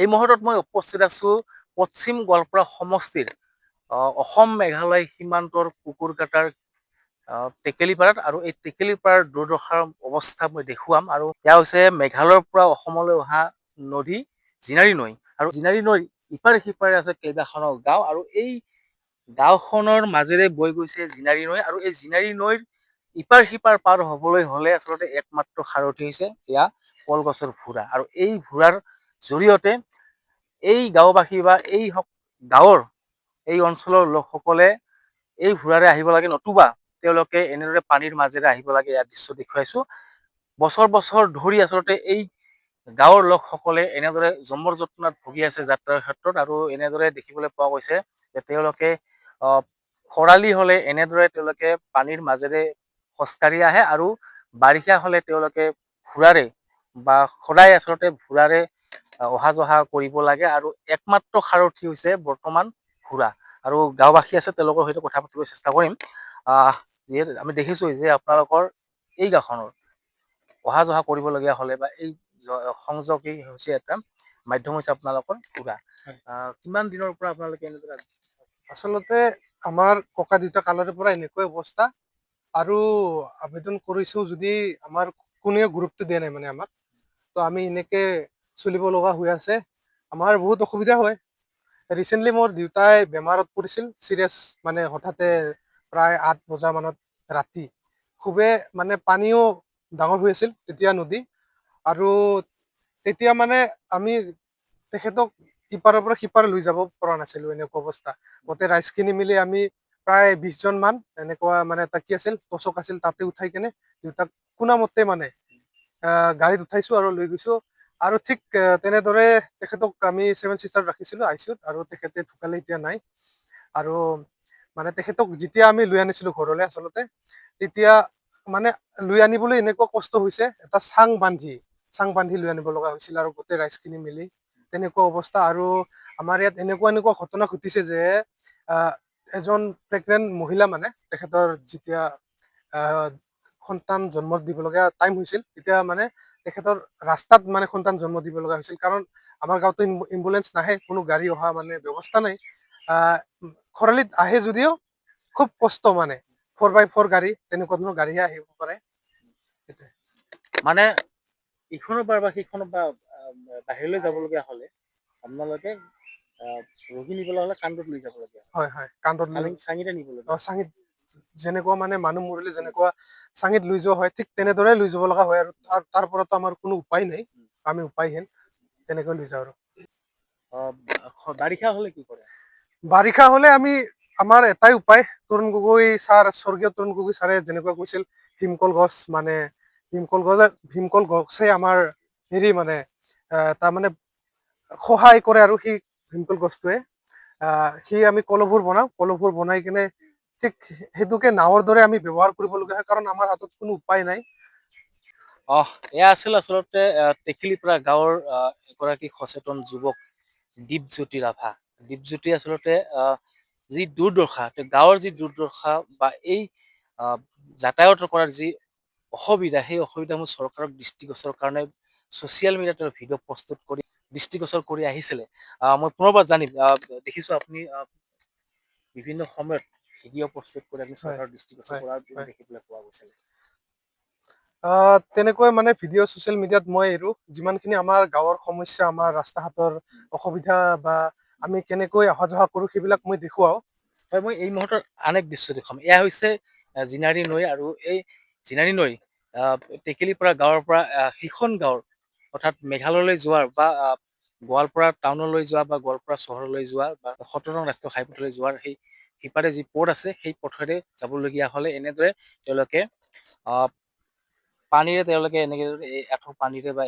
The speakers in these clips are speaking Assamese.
এই মুহূৰ্তত মই উপস্থিত আছো পশ্চিম গোৱালপাৰা সমষ্টিৰ অসম মেঘালয় সীমান্তৰ কুকুৰকাটাৰ টেকেলিপাৰাত, আৰু এই টেকেলিপাৰাৰ দুৰ্দশাৰ অৱস্থা মই দেখুৱাম। আৰু এয়া হৈছে মেঘালয়ৰ পৰা অসমলৈ অহা নদী জিনাৰী নৈ, আৰু জিনাৰী নৈ ইপাৰে সিপাৰে আছে কেইবাখনো গাঁও, আৰু এই গাঁওখনৰ মাজেৰে বৈ গৈছে জিনাৰী নৈ। আৰু এই জিনাৰী নৈৰ ইপাৰ সিপাৰ পাৰ হবলৈ হলে আচলতে একমাত্ৰ সাৰথি হৈছে এয়া কলগছৰ ভুৰা, আৰু এই ভুৰাৰ জৰিয়তে এই গাঁওবাসী বা এই গাঁৱৰ এই অঞ্চলৰ লোকসকলে এই ভুৰাৰে আহিব লাগে, নতুবা তেওঁলোকে এনেদৰে পানীৰ মাজেৰে আহিব লাগে। ইয়াৰ দৃশ্য দেখুৱাইছো। বছৰ বছৰ ধৰি আচলতে এই গাঁৱৰ লোকসকলে এনেদৰে জমৰ যত্নত ভুগি আছে যাত্ৰাৰ ক্ষেত্ৰত, আৰু এনেদৰে দেখিবলৈ পোৱা গৈছে যে তেওঁলোকে খৰালি হলে এনেদৰে তেওঁলোকে পানীৰ মাজেৰে খোজকাঢ়ি আহে, আৰু বাৰিষা হলে তেওঁলোকে ভুৰাৰে বা সদায় আচলতে ভুৰাৰে অহা যোৱা কৰিব লাগে। আৰু একমাত্ৰ সাৰথি হৈছে বৰ্তমান ভুৰা, আৰু গাঁওবাসী আছে তেওঁলোকৰ সৈতে কথা পাতিবলৈ চেষ্টা কৰিম। যিহেতু আমি দেখিছো যে আপোনালোকৰ এই গাঁওখনৰ অহা যোৱা কৰিবলগীয়া হলে বা এই সংযোগী হৈছে এটা মাধ্যম হৈছে আপোনালোকৰ ভুৰা। কিমান দিনৰ পৰা আপোনালোকে এনেদৰে? আচলতে আমাৰ ককা দেউতা কালৰে পৰা এনেকুৱাই অৱস্থা, আৰু আবেদন কৰিছো যদি আমাৰ কোনেও গুৰুত্ব দিয়া নাই মানে আমাক, তো আমি এনেকে চলিব লগা হৈ আছে। আমাৰ বহুত অসুবিধা হয়। ৰিচেণ্টলি মোৰ দেউতাই বেমাৰত পৰিছিল, চিৰিয়াছ, মানে হঠাতে প্ৰায় 8 বজা মানত ৰাতি খুবে মানে পানীও ডাঙৰ হৈ আছিল তেতিয়া নদী, আৰু তেতিয়া মানে আমি তেখেতক ইপাৰৰ পৰা সিপাৰ লৈ যাব পৰা নাছিলো, এনেকুৱা অৱস্থা। গোটেই ৰাইজখিনি মিলি আমি প্ৰায় 20 জন মান এনেকুৱা মানে টাকি আছিল, টচক আছিল, তাতে উঠাই কেনে দেউতাক কোনোমতে মানে গাড়ীত উঠাইছো আৰু লৈ গৈছো। আৰু ঠিক তেনেদৰে তেখেতক আমি 7 চিষ্টাৰত ৰাখিছিলো আইচিউত, আৰু তেখেতে ঢুকালে, এতিয়া নাই। আৰু মানে তেখেতক যেতিয়া আমি লৈ আনিছিলো ঘৰলৈ, আচলতে তেতিয়া মানে লৈ আনিবলৈ এনেকুৱা কষ্ট হৈছে, এটা চাং বান্ধি লৈ আনিব লগা হৈছিল, আৰু গোটেই ৰাইজখিনি মিলি তেনেকুৱা অৱস্থা। আৰু আমাৰ ইয়াত এনেকুৱা ঘটনা ঘটিছে যে এজন প্ৰেগনেন্ট মহিলা, মানে তেখেতৰ যেতিয়া সন্তান জন্ম দিবলগীয়া টাইম হৈছিল, তেতিয়া মানে তেখেতৰ ৰাস্তাত মানে সন্তান জন্ম দিব লগা হৈছিল, কাৰণ আমাৰ গাঁৱতো এম্বুলেন্স নাহে, কোনো গাড়ী অহা মানে ব্যৱস্থা নাই। খৰালিত আহে যদিও খুব কষ্ট, মানে 4x4 গাড়ী, তেনেকুৱা ধৰণৰ গাড়ীহে আহিব পাৰে। মানে ইখনৰ পৰা বা সিখনৰ পৰা বাহিৰলৈ যাবলগীয়া হলে আপোনালোকে ৰোগী নিবলৈ হলে কান্দত লৈ যাব লগীয়া হয়, হয়, কান্দত চাঙিতে নিব লগীয়া। চাঙিত যেনেকুৱা মানে মানুহ মৰিলে যেনেকুৱা চাঙিত লৈ যোৱা হয়, ঠিক তেনেদৰে লৈ যাব লগা হয়। আৰু তাৰ পৰাতো আমাৰ কোনো উপায় নাই, আমি উপায়হীন, তেনেকৈ লৈ যাওঁ। আৰু বাৰিষা হলে কি কৰে? বাৰিষা হলে আমি, আমাৰ এটাই উপায়, তৰুণ গগৈ ছাৰ, স্বৰ্গীয় তৰুণ গগৈ ছাৰে যেনেকুৱা কৈছিল, ভীমকল গছ, মানে ভীমকল গছে আমাৰ হেৰি মানে তাৰমানে সহায় কৰে, আৰু সেই ভীমকল গছটোৱে সি আমি কলহবোৰ বনাওঁ, কলহবোৰ বনাই কিনে ঠিক সেইটোকে নাৱৰ দৰে আমি ব্যৱহাৰ কৰিবলগীয়া হয়, কাৰণ আমাৰ হাতত কোনো উপায় নাই। এয়া আছিল আচলতে টেকেলিপাৰা গাঁৱৰ এগৰাকী সচেতন যুৱক দীপজ্যোতি ৰাভা। দীপজ্যোতি আচলতে যি দুৰ্দশা, গাঁৱৰ যি দুৰ্দশা বা এই যাতায়াত কৰাৰ যি অসুবিধা, সেই অসুবিধাসমূহ চৰকাৰক দৃষ্টিগোচৰৰ কাৰণে ছচিয়েল মিডিয়াত ভিডিঅ' প্ৰস্তুত কৰি দৃষ্টিগোচৰ কৰি আহিছিলে। মই পুনৰবাৰ জানিম, দেখিছো আপুনি বিভিন্ন সময়ত ভিডিঅ' প্ৰস্তুত কৰি আপুনি চৰকাৰৰ দৃষ্টিগোচৰ কৰাৰ দেখিবলৈ পোৱা গৈছিল। তেনেকৈ মানে ভিডিঅ' ছচিয়েল মিডিয়াত মই এৰো, যিমানখিনি আমাৰ গাঁৱৰ সমস্যা, আমাৰ ৰাস্তা ঘাটৰ অসুবিধা, বা আমি কেনেকৈ অহা যোৱা কৰো, সেইবিলাক মই দেখুৱাও। হয়, মই এই মুহূৰ্তত আন এক দৃশ্য দেখুৱাম। এয়া হৈছে জিনাৰী নৈ, আৰু এই জিনাৰী নৈ টেকেলিপাৰা গাঁৱৰ পৰা সিখন গাঁৱৰ, অৰ্থাৎ মেঘালয়লৈ যোৱাৰ বা গোৱালপাৰা টাউনলৈ যোৱা বা গোৱালপাৰা চহৰলৈ যোৱা বা 17 নং ৰাষ্ট্ৰীয় ঘাইপথলৈ যোৱাৰ সেই সিপাৰে যি পথ আছে, সেই পথেৰে যাবলগীয়া হলে এনেদৰে তেওঁলোকে পানীৰে এনেকে এঠো পানীৰে বা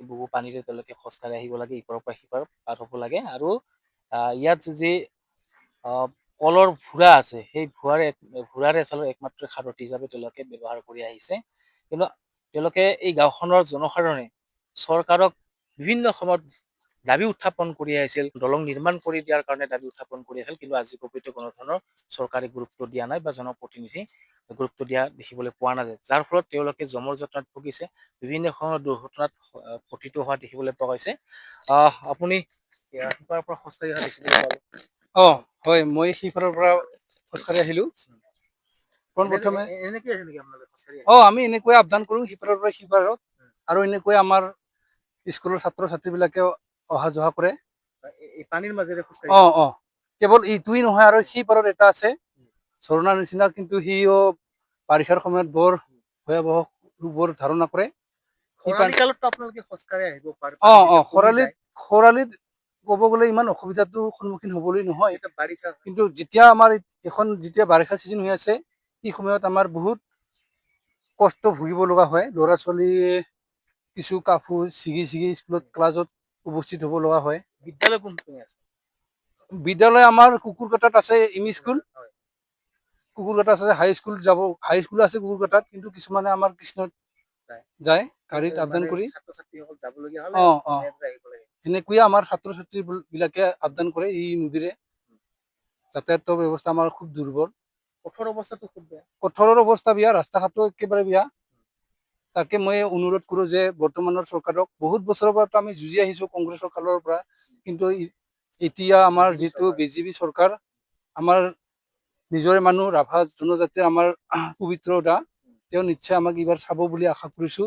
বুকু পানীৰে তেওঁলোকে খোজকাঢ়ি আহিব লাগে, ইপাৰৰ পৰা সিপাৰ পাৰ হ'ব লাগে। আৰু ইয়াত যি কলৰ ভুৰা আছে, সেই ভুৰাৰে আচলতে একমাত্ৰ সাৰথি হিচাপে তেওঁলোকে ব্যৱহাৰ কৰি আহিছে। কিন্তু তেওঁলোকে এই গাঁওখনৰ জনসাধাৰণে চৰকাৰক বিভিন্ন সময়ত দাবী উত্থাপন কৰি আহিছিল, দলং নিৰ্মাণ কৰি দিয়াৰ কাৰণে দাবী উত্থাপন কৰি আছিল, কিন্তু আজি কপিটো কোনো ধৰণৰ চৰকাৰে গুৰুত্ব দিয়া নাই বা জনপ্ৰতিনিধি গুৰুত্ব দিয়া দেখিবলৈ পোৱা নাযায়, যাৰ ফলত তেওঁলোকে জমৰ জটনাত ভুগিছে, বিভিন্ন ধৰণৰ দুৰ্ঘটনাত পতিত হোৱা দেখিবলৈ পোৱা গৈছে। আপুনি সিপাৰৰ পৰা খোজকাঢ়ি অহা দেখিবলৈ পালো। হয়, মই সিপাৰৰ পৰা খোজকাঢ়ি আহিলো। পোনপ্ৰথমে এনেকে আছে নেকি আপোনালোকে খোজকাঢ়ি? আমি এনেকৈ আপডাউন কৰো সিপাৰৰ পৰা সিপাৰত, আৰু এনেকৈ আমাৰ স্কুলৰ ছাত্ৰ ছাত্ৰীবিলাকে অহা যোৱা কৰে। এই পানীৰ মাজেৰে খোজকাঢ়ি? কেৱল এইটোৱেই নহয়, আৰু সিপাৰত এটা আছে ঝৰ্ণাৰ নিচিনা, কিন্তু সিও বাৰিষাৰ সময়ত বৰ ভয়াৱহ ৰূপৰ ধাৰণা কৰে। খৰালি কালততো আপোনালোকে খোজকাঢ়ি আহিব পাৰে। খৰালিত ক'ব গ'লে ইমান অসুবিধাটো সন্মুখীন হ'বলৈ নহয়, বাৰিষা, কিন্তু যেতিয়া আমাৰ যেতিয়া বাৰিষা চিজন হৈ আছে, সেই সময়ত আমাৰ বহুত কষ্ট ভুগিব লগা হয়। ল'ৰা ছোৱালীয়ে কিছু কাপোৰ ছিগি স্কুলত ক্লাছত উপস্থিত হ'ব লগা হয়। বিদ্যালয় কোনখিনি আছে? বিদ্যালয় আমাৰ কুকুৰকাটাত আছে এম ই স্কুল, কুকুৰকাটা আছে, হাই স্কুল আছে কুকুৰকাটাত, কিন্তু কিছুমানে আমাৰ কৃষ্ণত যায় গাড়ীত আপডাউন কৰি। এনেকৈয়ে আমাৰ ছাত্ৰ ছাত্ৰী বিলাকে আপডাউন কৰে। এই নদীৰে যাতায়াতৰ ব্যৱস্থা আমাৰ খুব দুৰ্বল। কঠোৰ অৱস্থাটো খুব বেয়া। কঠোৰৰ অৱস্থা বেয়া, ৰাস্তা ঘাটো একেবাৰে বেয়া। তাকে মই অনুৰোধ কৰো যে বৰ্তমানৰ চৰকাৰক, বহুত বছৰৰ পৰা আমি যুঁজি আহিছো কংগ্ৰেছৰ কালৰ পৰা, কিন্তু এতিয়া আমাৰ যিটো বিজেপি চৰকাৰ, আমাৰ নিজৰে মানুহ ৰাভা জনজাতিৰ আমাৰ পবিত্ৰ দা, তেওঁ নিশ্চয় আমাক এইবাৰ চাব বুলি আশা কৰিছো।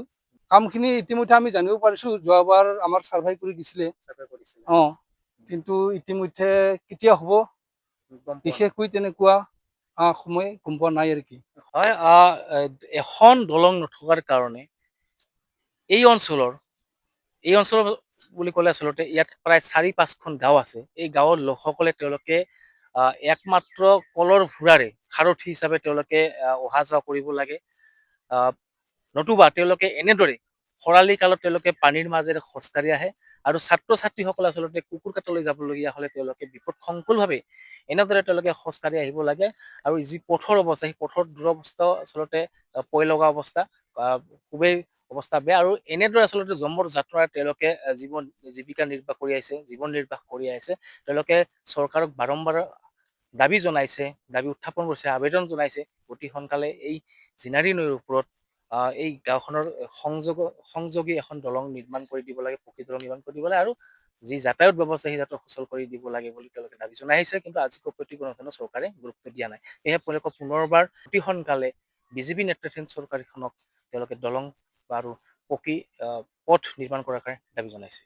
কামখিনি ইতিমধ্যে আমি জানিব পাৰিছো, যোৱাবাৰ আমাৰ চাৰ্ভে কৰি দিছিলে, কিন্তু ইতিমধ্যে কেতিয়া হ'ব বিশেষকৈ তেনেকুৱা সময় গম পোৱা নাই আৰু কি। হয়, এখন দলং নথকাৰ কাৰণে এই অঞ্চলৰ বুলি ক'লে আচলতে ইয়াত প্ৰায় 4-5খন গাঁও আছে। এই গাঁৱৰ লোকসকলে তেওঁলোকে একমাত্ৰ কলৰ ভুৰাৰে সাৰথি হিচাপে তেওঁলোকে অহা যোৱা কৰিব লাগে, নতুবা তেওঁলোকে এনেদৰে খৰালি কালত তেওঁলোকে পানীৰ মাজেৰে খোজকাঢ়ি আহে। আৰু ছাত্ৰ ছাত্ৰীসকলে আচলতে কুকুৰকাটালৈ যাবলগীয়া হ'লে তেওঁলোকে বিপদসংকুলভাৱে এনেদৰে তেওঁলোকে খোজকাঢ়ি আহিব লাগে। আৰু যি পথৰ অৱস্থা, সেই পথৰ দুৰৱস্থা আচলতে পয় লগা অৱস্থা, খুবেই অৱস্থা বেয়া। আৰু এনেদৰে আচলতে জমৰ যাত্ৰাৰে তেওঁলোকে জীৱিকা নিৰ্বাহ কৰি আহিছে, জীৱন নিৰ্বাহ কৰি আহিছে। তেওঁলোকে চৰকাৰক বাৰম্বাৰ দাবী জনাইছে, দাবী উত্থাপন কৰিছে, আবেদন জনাইছে, অতি সোনকালে এই জিনাৰী নৈৰ ওপৰত এই গাঁওখনৰ সংযোগী এখন দলং নিৰ্মাণ কৰি দিব লাগে, পকী দলং নিৰ্মাণ কৰি দিব লাগে, আৰু যি যাতায়াত ব্যৱস্থা সেই যাতায়াত সুচল কৰি দিব লাগে বুলি তেওঁলোকে দাবী জনাই আহিছে। কিন্তু আজি প্ৰতি কোনো ধৰণৰ চৰকাৰে গুৰুত্ব দিয়া নাই। সেয়েহে তেওঁলোকে পুনৰবাৰ অতি সোনকালে বিজেপি নেতৃত্বাধীন চৰকাৰখনক তেওঁলোকে দলং আৰু পকী পথ নিৰ্মাণ কৰাৰ কাৰণে দাবী জনাইছে।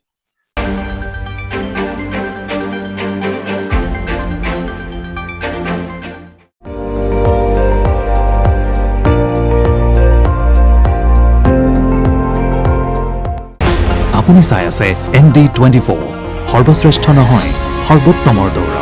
আপুনি চাই আছে ND24, সৰ্বশ্ৰেষ্ঠ নহয় সৰ্বোত্তমৰ দৌৰা।